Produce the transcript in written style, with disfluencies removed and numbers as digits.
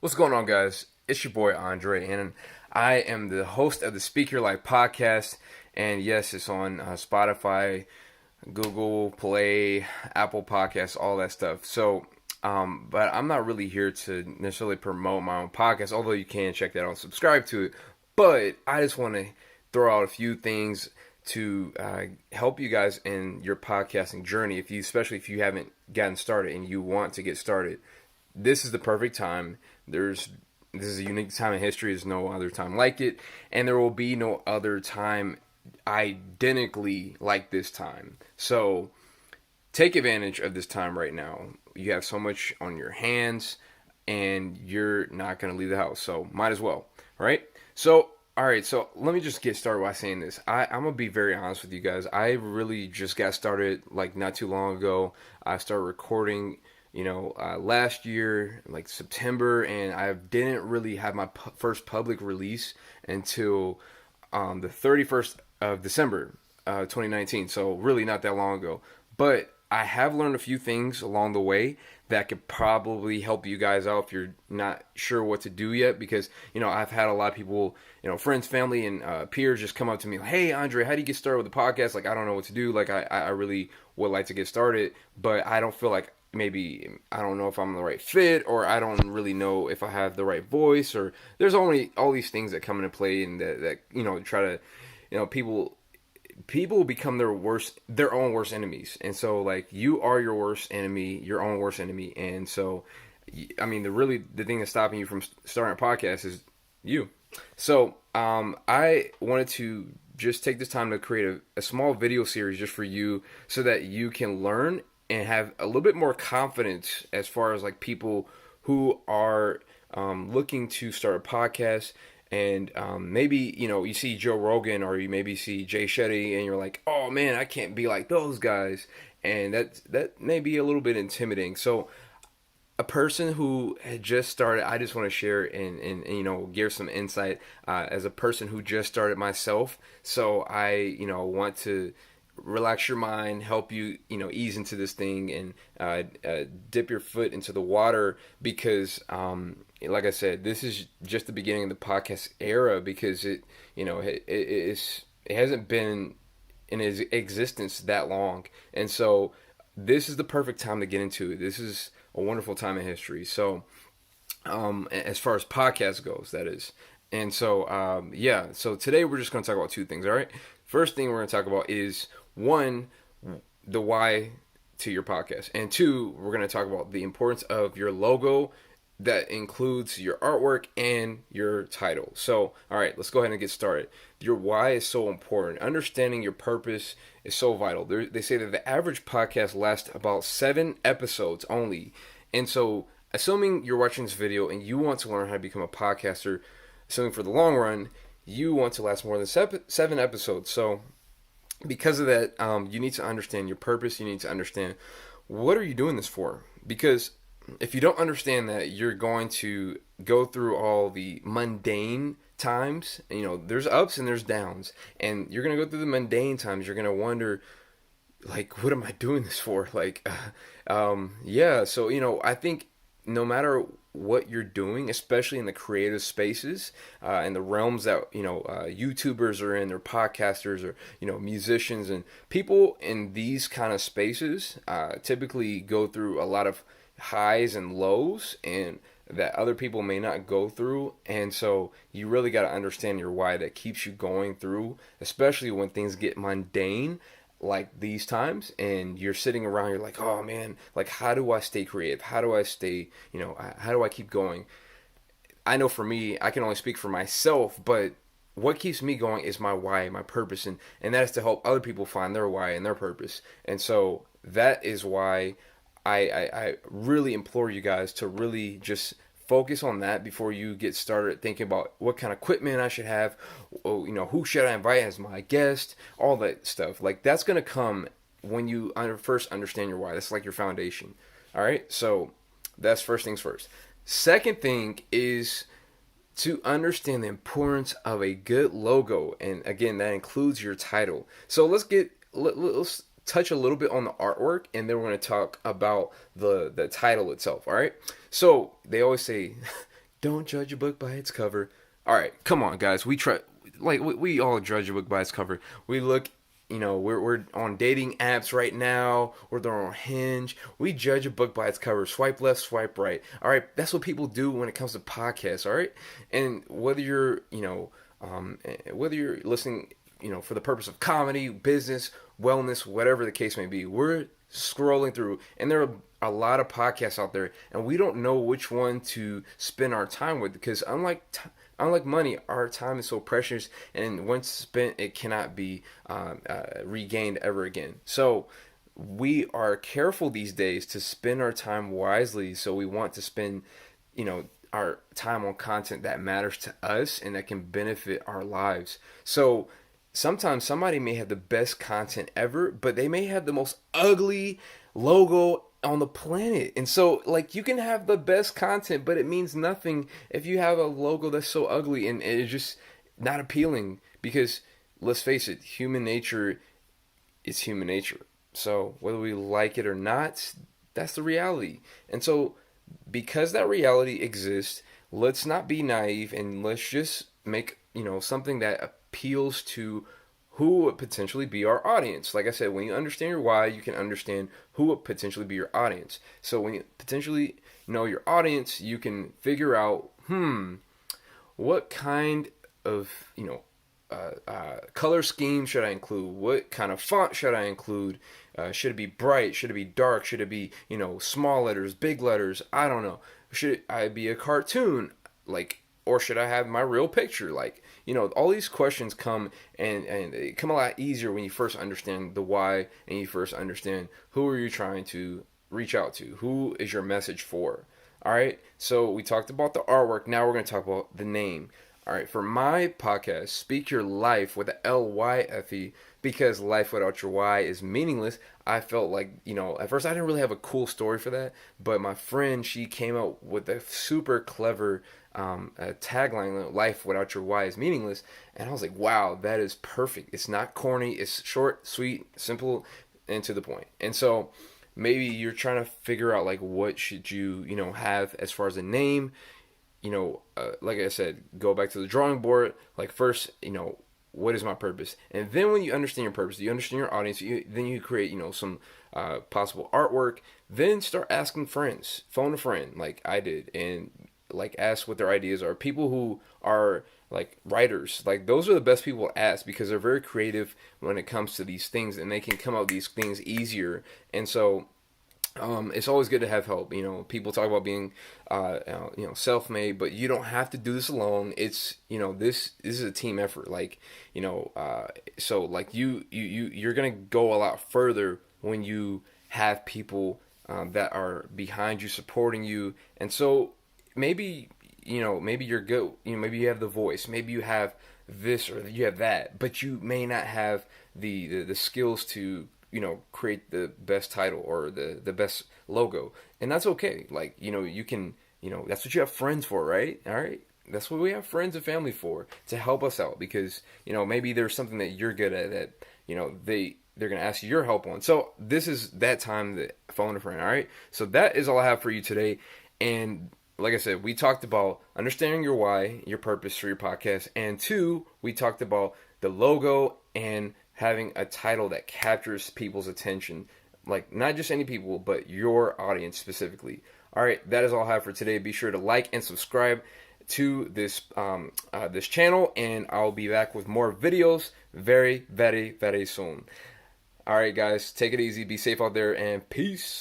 What's going on, guys? It's your boy Aundrey, and I am the host of the Speak Your Lyfe Podcast. And yes, it's on Spotify, Google Play, Apple Podcasts, all that stuff. But I'm not really here to necessarily promote my own podcast, although you can check that out and subscribe to it. But I just want to throw out a few things to help you guys in your podcasting journey, especially if you haven't gotten started and you want to get started. This is the perfect time. This is a unique time in history. There's no other time like it, and there will be no other time identically like this time. So take advantage of this time right now. You have so much on your hands, and you're not going to leave the house, so might as well, right? All right, so let me just get started by saying this. I'm going to be very honest with you guys. I really just got started like not too long ago. I started recording last year, like September, and I didn't really have my first public release until the 31st of December, 2019. So really not that long ago. But I have learned a few things along the way that could probably help you guys out if you're not sure what to do yet. Because, I've had a lot of people, friends, family, and peers just come up to me like, hey, Aundrey, how do you get started with the podcast? Like, I don't know what to do. Like, I really would like to get started, but I don't feel like maybe I don't know if I'm the right fit, or I don't really know if I have the right voice, or there's only all these things that come into play, and that try to people become their own worst enemies. And so, like, you are your worst enemy, your own worst enemy. And so, I mean, the thing that's stopping you from starting a podcast is you. So I wanted to just take this time to create a small video series just for you, so that you can learn and have a little bit more confidence as far as like people who are looking to start a podcast. And maybe, you see Joe Rogan, or you maybe see Jay Shetty, and you're like, oh man, I can't be like those guys. And that may be a little bit intimidating. So a person who had just started, I just want to share and give some insight as a person who just started myself. So I, want to relax your mind, help you, ease into this thing, and dip your foot into the water, because like I said, this is just the beginning of the podcast era, because it hasn't been in its existence that long. And so this is the perfect time to get into it. This is a wonderful time in history. So as far as podcast goes, that is. And so so today we're just going to talk about two things. All right, first thing we're going to talk about is, one, the why to your podcast, and two, we're going to talk about the importance of your logo that includes your artwork and your title. So, all right, let's go ahead and get started. Your why is so important. Understanding your purpose is so vital. They say that the average podcast lasts about 7 episodes only. And so, assuming you're watching this video and you want to learn how to become a podcaster, assuming for the long run, you want to last more than 7 episodes. So, because of that, you need to understand your purpose. You need to understand, what are you doing this for? Because if you don't understand that, you're going to go through all the mundane times. There's ups and there's downs, and you're going to go through the mundane times. You're going to wonder, like, what am I doing this for? Like, So, I think no matter what you're doing, especially in the creative spaces, in the realms that YouTubers are in, or podcasters, or musicians, and people in these kind of spaces typically go through a lot of highs and lows, and that other people may not go through. And so you really got to understand your why that keeps you going through, especially when things get mundane like these times, and you're sitting around, you're like, oh man, like, how do I stay creative? How do I stay, how do I keep going? I know for me, I can only speak for myself, but what keeps me going is my why, my purpose, and that is to help other people find their why and their purpose. And so that is why I really implore you guys to really just focus on that before you get started thinking about what kind of equipment I should have, who should I invite as my guest, all that stuff. Like, that's going to come when you first understand your why. That's like your foundation. All right, so that's first things first. Second thing is to understand the importance of a good logo, and again, that includes your title. So let's touch a little bit on the artwork, and then we're going to talk about the title itself. All right, so they always say Don't judge a book by its cover. All right, come on, guys. We all judge a book by its cover. We look, we're on dating apps right now, or they're on Hinge. We judge a book by its cover. Swipe left, swipe right. All right, that's what people do when it comes to podcasts. All right, and whether you're listening, for the purpose of comedy, business, wellness, whatever the case may be, we're scrolling through, and there are a lot of podcasts out there, and we don't know which one to spend our time with, because unlike money, our time is so precious, and once spent, it cannot be regained ever again. So we are careful these days to spend our time wisely. So we want to spend, our time on content that matters to us and that can benefit our lives. So sometimes somebody may have the best content ever, but they may have the most ugly logo on the planet. And so, like, you can have the best content, but it means nothing if you have a logo that's so ugly and it's just not appealing. Because let's face it, human nature is human nature. So whether we like it or not, that's the reality. And so, because that reality exists, let's not be naive, and let's just make, something that appeals to who would potentially be our audience. Like I said, when you understand your why, you can understand who would potentially be your audience. So when you potentially know your audience, you can figure out, what kind of, color scheme should I include? What kind of font should I include? Should it be bright? Should it be dark? Should it be, small letters, big letters? I don't know. Should I be a cartoon? Or should I have my real picture? All these questions come, and they come a lot easier when you first understand the why, and you first understand who are you trying to reach out to? Who is your message for? All right. So we talked about the artwork. Now we're going to talk about the name. All right. For my podcast, Speak Your Lyfe with the Lyfe, because life without your why is meaningless. I felt like, at first I didn't really have a cool story for that, but my friend, she came out with a super clever tagline, life without your why is meaningless. And I was like, wow, that is perfect. It's not corny. It's short, sweet, simple, and to the point. And so maybe you're trying to figure out, what should you, have as far as a name. Like I said, go back to the drawing board. First, what is my purpose? And then when you understand your purpose, you understand your audience, then you create, some possible artwork. Then start asking friends, phone a friend like I did, and ask what their ideas are. People who are writers, those are the best people to ask, because they're very creative when it comes to these things, and they can come up with these things easier. And so it's always good to have help. People talk about being, self-made, but you don't have to do this alone. It's, this is a team effort. You're going to go a lot further when you have people that are behind you, supporting you. And so maybe you're good. Maybe you have the voice. Maybe you have this or you have that, but you may not have the skills to create the best title or the best logo. And that's okay. You can, that's what you have friends for, right? All right. That's what we have friends and family for, to help us out, because, maybe there's something that you're good at that, they're going to ask you your help on. So this is that time that phone a friend. All right. So that is all I have for you today. And like I said, we talked about understanding your why, your purpose for your podcast. And 2, we talked about the logo and having a title that captures people's attention, not just any people, but your audience specifically. All right, that is all I have for today. Be sure to like and subscribe to this this channel, and I'll be back with more videos very, very, very soon. All right, guys, take it easy, be safe out there, and peace.